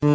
শুভ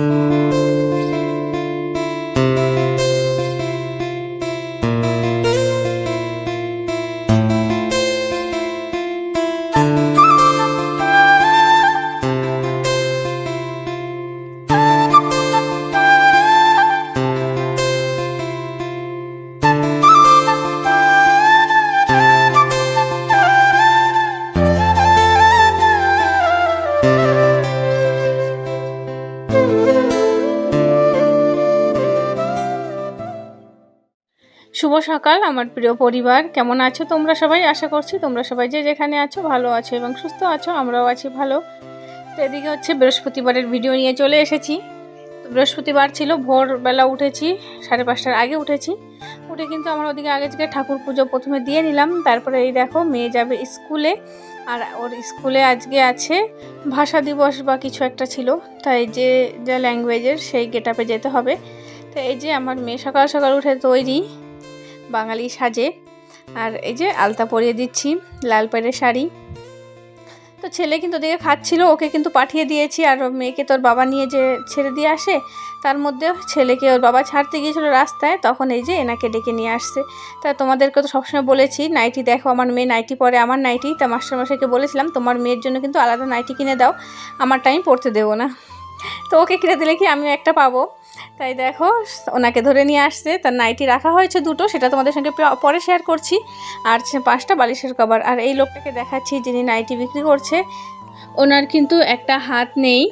সকাল আমার প্রিয় পরিবার, কেমন আছো তোমরা সবাই? আশা করছি তোমরা সবাই যে যেখানে আছো ভালো আছো এবং সুস্থ আছো, আমরাও আছি ভালো। তো এদিকে হচ্ছে বৃহস্পতিবারের ভিডিও নিয়ে চলে এসেছি। তো বৃহস্পতিবার ছিল, ভোরবেলা উঠেছি, 5:30টার আগে উঠেছি। উঠে কিন্তু আমার ওদিকে আগে থেকে ঠাকুর পুজো প্রথমে দিয়ে নিলাম। তারপরে এই দেখো মেয়ে যাবে স্কুলে, আর ওর স্কুলে আজকে আছে ভাষা দিবস বা কিছু একটা ছিল, তাই যে যা ল্যাঙ্গুয়েজের সেই গেটআপে যেতে হবে। তো এই যে আমার মেয়ে সকাল সকাল উঠে তৈরি বাঙালি সাজে, আর এই যে আলতা পরিয়ে দিচ্ছি লাল পাড়ের শাড়ি। তো ছেলে কিন্তু ওদিকে খাচ্ছিল, ওকে কিন্তু পাঠিয়ে দিয়েছি। আর মেয়েকে তোর বাবা নিয়ে যে ছেড়ে দিয়ে আসে, তার মধ্যে ছেলেকে ওর বাবা ছাড়তে গিয়েছিল রাস্তায়, তখন এই যে এনাকে ডেকে নিয়ে আসছে। তা তোমাদেরকে তো সবসময় বলেছি নাইটি দেখো, আমার মেয়ে নাইটি পরে, আমার নাইটি। তা মাস্টারমশাইকে বলেছিলাম তোমার মেয়ের জন্য কিন্তু আলাদা নাইটি কিনে দাও, আমারটা আমি পরতে দেবো না। তো ওকে কিনে দিলে কি আমিও একটা পাবো। তাই দেখো ওনাকে ধরে নিয়ে আসছে, তার নাইটি রাখা হয়েছে 2টো, সেটা তোমাদের সঙ্গে পরে শেয়ার করছি। আর 5টা বালিশের কভার। আর এই লোকটাকে দেখাচ্ছি যিনি নাইটি বিক্রি করছে, ওনার কিন্তু একটা হাত নেই,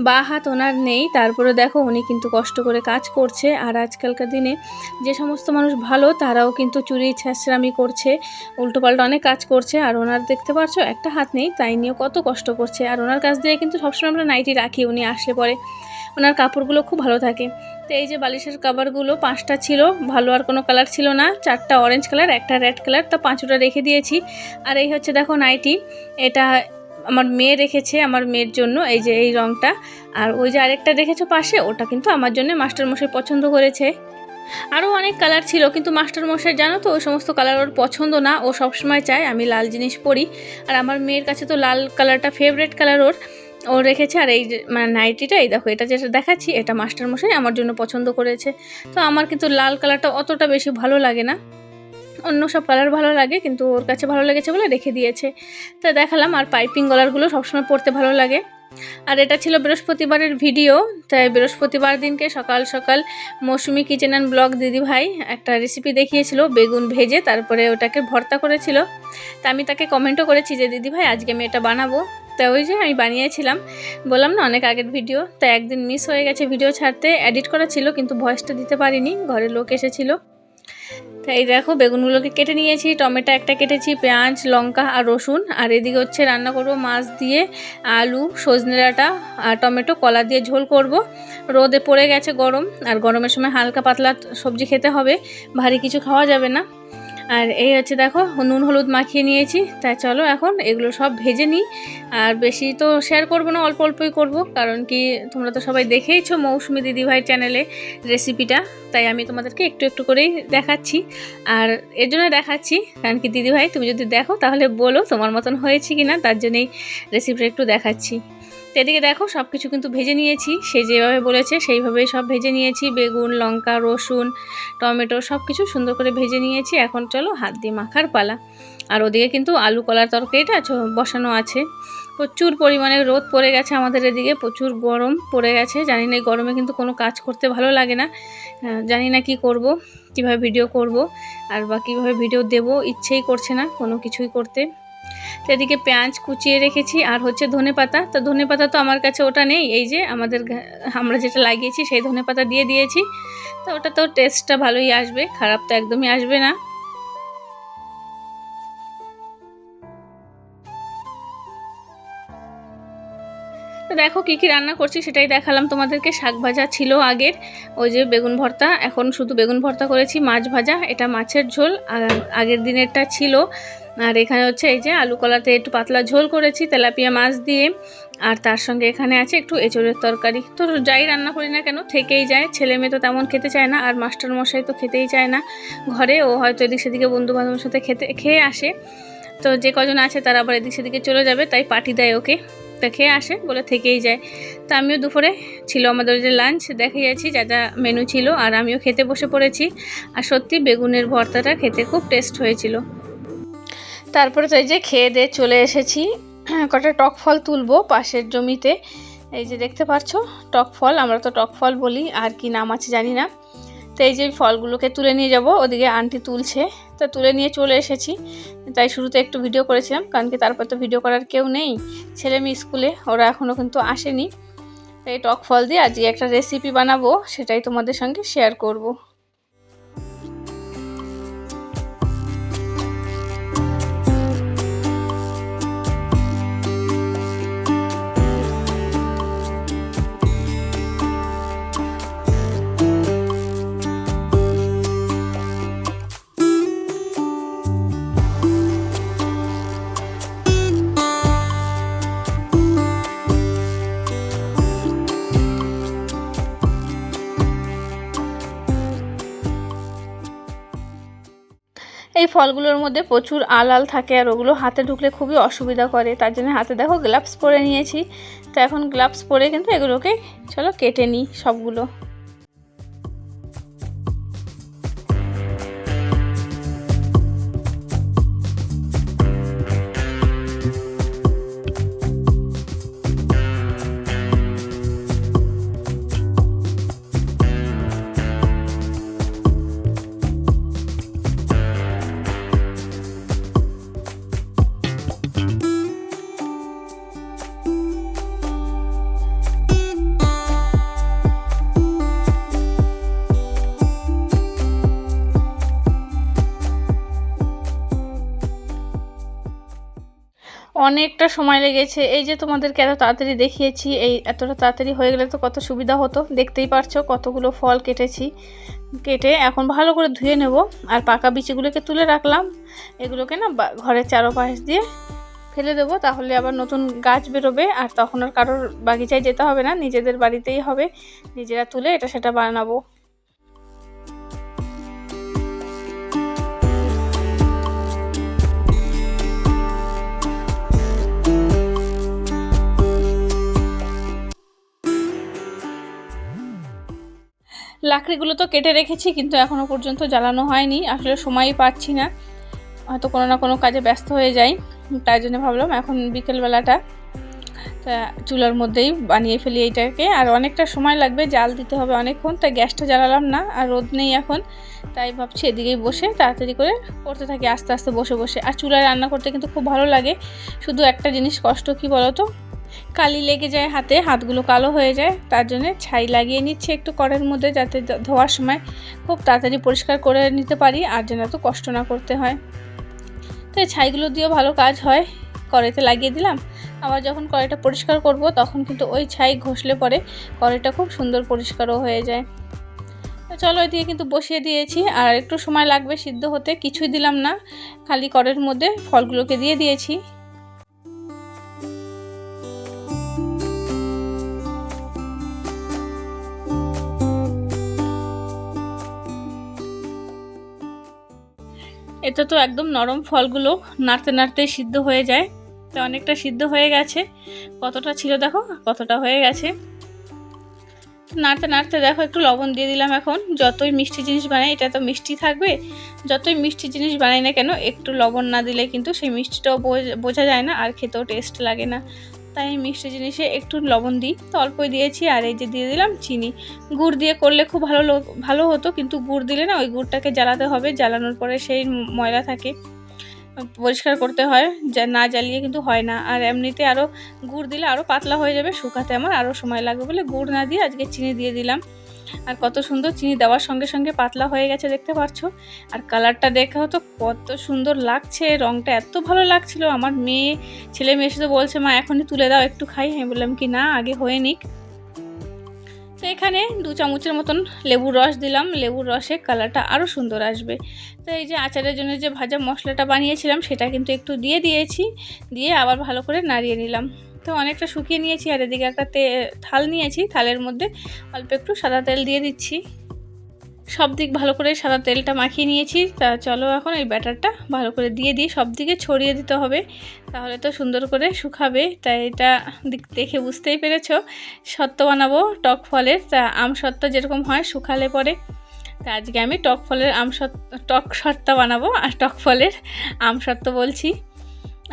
বা হাত ওনার নেই। তারপরে দেখো উনি কিন্তু কষ্ট করে কাজ করছে। আর আজকালকার দিনে যে সমস্ত মানুষ ভালো তারাও কিন্তু চুরি ছেঁচড়ামি করছে, উল্টোপাল্টা অনেক কাজ করছে। আর ওনার দেখতে পাচ্ছ একটা হাত নেই, তাই নিয়ে কত কষ্ট করছে। আর ওনার কাছ দিয়ে কিন্তু সবসময় আমরা নাইটি রাখি, উনি আসলে পরে ওনার কাপড়গুলো খুব ভালো থাকে। তো এই যে বালিশের কাভারগুলো 5টা ছিল, ভালো আর কোনো কালার ছিল না, 4টা অরেঞ্জ কালার, একটা রেড কালার, তা 5টা রেখে দিয়েছি। আর এই হচ্ছে দেখো নাইটি, এটা আমার মেয়ে রেখেছে আমার মেয়ের জন্য, এই যে এই রঙটা। আর ওই যে আরেকটা দেখেছো পাশে, ওটা কিন্তু আমার জন্য মাস্টারমশাই পছন্দ করেছে। আরও অনেক কালার ছিল, কিন্তু মাস্টারমশাই জানো তো ওই সমস্ত কালার ওর পছন্দ না, ও সবসময় চায় আমি লাল জিনিস পরি। আর আমার মেয়ের কাছে তো লাল কালারটা ফেভারিট কালার ও রেখেছে। আর এই মানে নাইটিটা এই দেখো, এটা যেটা দেখাচ্ছি এটা মাস্টারমশাই আমার জন্য পছন্দ করেছে। তো আমার কিন্তু লাল কালারটা অতটা বেশি ভালো লাগে না, অন্য সব কালার ভালো লাগে, কিন্তু ওর কাছে ভালো লেগেছে বলে রেখে দিয়েছে। তা দেখালাম। আর পাইপিং গলারগুলো সবসময় পরতে ভালো লাগে। আর এটা ছিল বৃহস্পতিবারের ভিডিও। তাই বৃহস্পতিবার দিনকে সকাল সকাল মৌসুমি কিচেন অ্যান্ড ব্লগ দিদিভাই একটা রেসিপি দেখিয়েছিল, বেগুন ভেজে তারপরে ওটাকে ভর্তা করেছিল। তা আমি তাকে কমেন্টও করেছি যে দিদিভাই আজকে আমি এটা বানাবো। তা ওই যে আমি বানিয়েছিলাম, বললাম না অনেক আগের ভিডিও, তাই একদিন মিস হয়ে গেছে ভিডিও ছাড়তে, এডিট করা ছিল কিন্তু ভয়েসটা দিতে পারিনি, ঘরের লোক এসেছিলো। তাই দেখো বেগুনগুলোকে কেটে নিয়েছি, টমেটো একটা কেটেছি, পেঁয়াজ লঙ্কা আর রসুন। আর এদিকে হচ্ছে রান্না করব মাছ দিয়ে আলু, সজনে ডাঁটা আর টমেটো, কলা দিয়ে ঝোল করব। রোদে পড়ে গেছে গরম, আর গরমের সময় হালকা পাতলা সবজি খেতে হবে, ভারী কিছু খাওয়া যাবে না। আর এই হচ্ছে দেখো নুন হলুদ মাখিয়ে নিয়েছি। তাই চলো এখন এগুলো সব ভেজে নিই। আর বেশি তো শেয়ার করব না, অল্প অল্পই করব, কারণ কি তোমরা তো সবাই দেখেইছো মৌসুমি দিদিভাই চ্যানেলে রেসিপিটা, তাই আমি তোমাদেরকে একটু একটু করেই দেখাচ্ছি। আর এর জন্য দেখাচ্ছি কারণ কি দিদিভাই তুমি যদি দেখো তাহলে বলো তোমার মতন হয়েছে কি না, তার জন্যই রেসিপিটা একটু দেখাচ্ছি। তো এদিকে দেখো সব কিছু কিন্তু ভেজে নিয়েছি, সে যেভাবে বলেছে সেইভাবেই সব ভেজে নিয়েছি, বেগুন লঙ্কা রসুন টমেটো সব কিছু সুন্দর করে ভেজে নিয়েছি। এখন চলো হাত দিয়ে মাখার পালা। আর ওদিকে কিন্তু আলু কলার তরকারিটা বসানো আছে। প্রচুর পরিমাণে রোদ পড়ে গেছে আমাদের এদিকে, প্রচুর গরম পড়ে গেছে। জানি না এই গরমে কিন্তু কোনো কাজ করতে ভালো লাগে না, জানি না কি করব, কিভাবে ভিডিও করব আর বা কীভাবে ভিডিও দেব, ইচ্ছেই করছে না কোনো কিছুই করতে। তো এদিকে পেঁয়াজ কুচিয়ে রেখেছি, আর হচ্ছে ধনেপাতা। তো ধনেপাতা তো আমার কাছে ওটা নেই, এই যে আমরা যেটা লাগিয়েছি সেই ধনেপাতা দিয়ে দিয়েছি। তো ওটা তো টেস্টটা ভালোই আসবে, খারাপ তো একদমই আসবে না। তো দেখো কী কী রান্না করছি সেটাই দেখালাম তোমাদেরকে। শাক ভাজা ছিল আগের, ওই যে বেগুন ভর্তা, এখন শুধু বেগুন ভর্তা করেছি। মাছ ভাজা, এটা মাছের ঝোল, আর আগের দিনেরটা ছিল। আর এখানে হচ্ছে এই যে আলু কলাতে একটু পাতলা ঝোল করেছি তেলাপিয়া মাছ দিয়ে। আর তার সঙ্গে এখানে আছে একটু এঁচোড়ের তরকারি। তো যাই রান্না করি না কেন থেকেই যায়, ছেলে মেয়ে তো তেমন খেতে চায় না, আর মাস্টারমশাই তো খেতেই চায় না ঘরে, ও হয়তো এদিক সেদিকে বন্ধুবান্ধবের সাথে খেয়ে আসে। তো যে কজন আছে তারা আবার এদিক সেদিকে চলে যাবে, তাই পার্টি দেয় ওকে। একটা খেয়ে আসে বলে থেকেই যায়। তো আমিও দুপুরে ছিল আমাদের যে লাঞ্চ, দেখে যাচ্ছি যা যা মেনু ছিল, আর আমিও খেতে বসে পড়েছি। আর সত্যি বেগুনের ভর্তাটা খেতে খুব টেস্ট হয়েছিল। তারপরে তো এই যে খেয়ে দিয়ে চলে এসেছি, কটা টক ফল তুলবো পাশের জমিতে। এই যে দেখতে পাচ্ছ টক ফল, আমরা তো টক ফল বলি, আর কি নাম আছে জানি না। তো এই যে ফলগুলোকে তুলে নিয়ে যাব, ওদিকে আন্টি তুলছে, তো তুলে নিয়ে চলে এসেছি। তাই শুরুতে একটু ভিডিও করেছিলাম, কারণ কি তারপর তো ভিডিও করার কেউ নেই, ছেলে মেয়ে স্কুলে, ওরা এখনও কিন্তু আসেনি। এই টক ফল দিয়ে আজকে একটা রেসিপি বানাবো, সেটাই তোমাদের সঙ্গে শেয়ার করব। এই ফলগুলোর মধ্যে প্রচুর আল থাকে, আর ওগুলো হাতে ঢুকলে খুবই অসুবিধা করে, তার জন্য হাতে দেখো গ্লাভস পরে নিয়েছি। তো এখন গ্লাভস পরে কিন্তু এগুলোকে চলো কেটে নিই সবগুলো। অনেকটা সময় লেগেছে, এই যে তোমাদেরকে এত তাড়াতাড়ি দেখিয়েছি, এই এতটা তাড়াতাড়ি হয়ে গেলে তো কত সুবিধা হতো। দেখতেই পারছো কতগুলো ফল কেটেছি, কেটে এখন ভালো করে ধুয়ে নেব। আর পাকা বিচিগুলোকে তুলে রাখলাম, এগুলোকে না ঘরের চারপাশ দিয়ে ফেলে দেবো, তাহলে আবার নতুন গাছ বেরোবে, আর তখন আর কারোর বাগিচায় যেতে হবে না, নিজেদের বাড়িতেই হবে, নিজেরা তুলে এটা সেটা বানাবো। লাকড়িগুলো তো কেটে রেখেছি, কিন্তু এখনও পর্যন্ত জ্বালানো হয়নি, আসলে সময়ই পাচ্ছি না, হয়তো কোনো না কোনো কাজে ব্যস্ত হয়ে যাই, তাই জন্য ভাবলাম এখন বিকেলবেলাটা তা চুলার মধ্যেই বানিয়ে ফেলি এইটাকে। আর অনেকটা সময় লাগবে, জাল দিতে হবে অনেকক্ষণ, তাই গ্যাসটা জ্বালালাম না, আর রোদ নেই এখন, তাই ভাবছি এদিকেই বসে তাড়াতাড়ি করে করতে থাকি আস্তে আস্তে বসে বসে। আর চুলায় রান্না করতে কিন্তু খুব ভালো লাগে, শুধু একটা জিনিস কষ্ট কি বলো তো, কালি লেগে যায় হাতে, হাতগুলো কালো হয়ে যায়, তার জন্য ছাই লাগিয়ে নিচ্ছে একটু কড়ের মধ্যে, যাতে ধোয়ার সময় খুব তাড়াতাড়ি পরিষ্কার করে নিতে পারি, আর যেন তো কষ্ট না করতে হয়। তো এই ছাইগুলো দিয়েও ভালো কাজ হয়, কড়াইতে লাগিয়ে দিলাম, আবার যখন কড়াইটা পরিষ্কার করব তখন কিন্তু ওই ছাই ঘষলে পরে কড়াইটা খুব সুন্দর পরিষ্কারও হয়ে যায়। তো চলো এদিকে কিন্তু বসিয়ে দিয়েছি, আর একটু সময় লাগবে সিদ্ধ হতে, কিছুই দিলাম না, খালি কড়াইয়ের মধ্যে ফলগুলোকে দিয়ে দিয়েছি। এটা তো একদম নরম, ফলগুলো নাড়তে নাড়তেই সিদ্ধ হয়ে যায়, তো অনেকটা সিদ্ধ হয়ে গেছে, কতটা ছিল দেখো কতটা হয়ে গেছে। নাড়তে নাড়তে দেখো একটু লবণ দিয়ে দিলাম। এখন যতই মিষ্টি জিনিস বানাই, এটা তো মিষ্টি থাকবে, যতই মিষ্টি জিনিস বানাই না কেন একটু লবণ না দিলে কিন্তু সেই মিষ্টিটাও বোঝা যায় না, আর খেতেও টেস্ট লাগে না, তাই মিষ্টি জিনিসে একটু লবণ দিই, তো অল্পই দিয়েছি। আর এই যে দিয়ে দিলাম চিনি, গুড় দিয়ে করলে খুব ভালো হতো, কিন্তু গুড় দিলে না ওই গুড়টাকে জ্বালাতে হবে, জ্বালানোর পরে সেই ময়লা থাকে, পরিষ্কার করতে হয়, যা না জ্বালিয়ে কিন্তু হয় না। আর এমনিতে আরও গুড় দিলে আরও পাতলা হয়ে যাবে, শুকাতে আমার আরও সময় লাগবে বলে গুড় না দিয়ে আজকে চিনি দিয়ে দিলাম। আর কত সুন্দর চিনি দেওয়ার সঙ্গে সঙ্গে পাতলা হয়ে গেছে দেখতে পাচ্ছ। আর কালারটা দেখাও তো কত সুন্দর লাগছে, রঙটা এত ভালো লাগছিল। আমার ছেলে মেয়ে এসে তো বলছে মা এখনই তুলে দাও একটু খাই, আমি বললাম কি না আগে হয়ে নিক। তো এখানে 2 চামচের মতন লেবুর রস দিলাম, লেবুর রসে কালারটা আরও সুন্দর আসবে। তো এই যে আচারের জন্য যে ভাজা মশলাটা বানিয়েছিলাম সেটা কিন্তু একটু দিয়ে দিয়েছি, দিয়ে আবার ভালো করে নাড়িয়ে নিলাম। তো অনেকটা শুকিয়ে নিয়েছি, আর এদিকে একটা থাল নিয়েছি, থালের মধ্যে অল্প একটু সাদা তেল দিয়ে দিচ্ছি। সব দিক ভালো করে সাদা তেলটা মাখিয়ে নিয়েছি। তা চলো এখন এই ব্যাটারটা ভালো করে দিয়ে দিই, সব দিকে ছড়িয়ে দিতে হবে, তাহলে তো সুন্দর করে শুকাবে। তাই এটা দেখে বুঝতেই পেরেছো সত্ত্ব বানাবো টক ফলের। তা আম সত্ত্ব যেরকম হয় শুকালে পরে, তা আজকে আমি টক ফলের টক সত্ত্ব বানাবো, আর টক ফলের আম সত্ত্ব বলছি।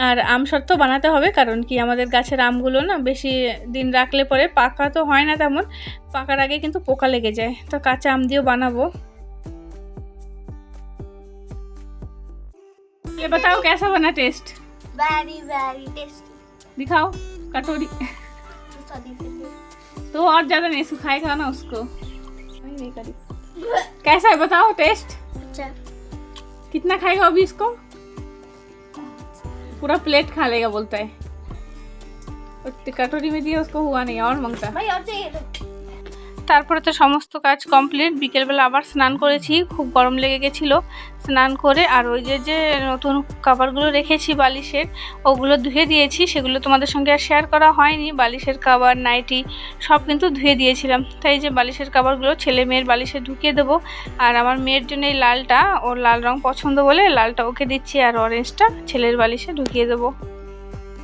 আর আম সত্ত্ব বানাতে হবে কারণ কি আমাদের গাছের আমগুলো না বেশি দিন রাখলে পরে পাকা তো হয় না, তেমন পাকার আগে কিন্তু পোকা লেগে যায়। তো কাঁচা আম দিয়েও বানাবো। ये बताओ कैसा बना टेस्ट? Very very tasty. दिखाओ कटोरी। तो और ज़्यादा नहीं सुखाएगा ना उसको। नहीं करी। कैसा है बताओ टेस्ट? अच्छा। कितना खाएगा अभी इसको? पूरा प्लेट खा लेगा बोलता है। कटोरी में दिया उसको हुआ नहीं, और मांगता। भाई और चाहिए तो। তারপরে তো সমস্ত কাজ কমপ্লিট। বিকেলবেলা আবার স্নান করেছি, খুব গরম লেগে গেছিলো। স্নান করে আর ওই যে নতুন কভারগুলো রেখেছি বালিশের, ওগুলো ধুয়ে দিয়েছি। সেগুলো তোমাদের সঙ্গে আর শেয়ার করা হয়নি। বালিশের কভার, নাইটি সব কিন্তু ধুয়ে দিয়েছিলাম। তাই যে বালিশের কভারগুলো ছেলে মেয়ের বালিশে ঢুকিয়ে দেবো। আর আমার মেয়ের জন্য এই লালটা, ওর লাল রং পছন্দ বলে লালটা ওকে দিচ্ছি, আর অরেঞ্জটা ছেলের বালিশে ঢুকিয়ে দেবো।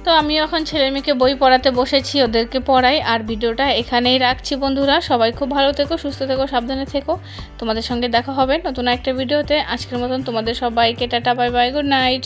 তো আমি এখন ছেলে মেয়েকে বই পড়াতে বসেছি, ওদেরকে পড়াই। আর ভিডিওটা এখানেই রাখছি বন্ধুরা। সবাই খুব ভালো থেকো, সুস্থ থেকো, সাবধানে থেকো। তোমাদের সঙ্গে দেখা হবে নতুন একটা ভিডিওতে। আজকের মতন তোমাদের সবাইকে tata, bye bye, good night.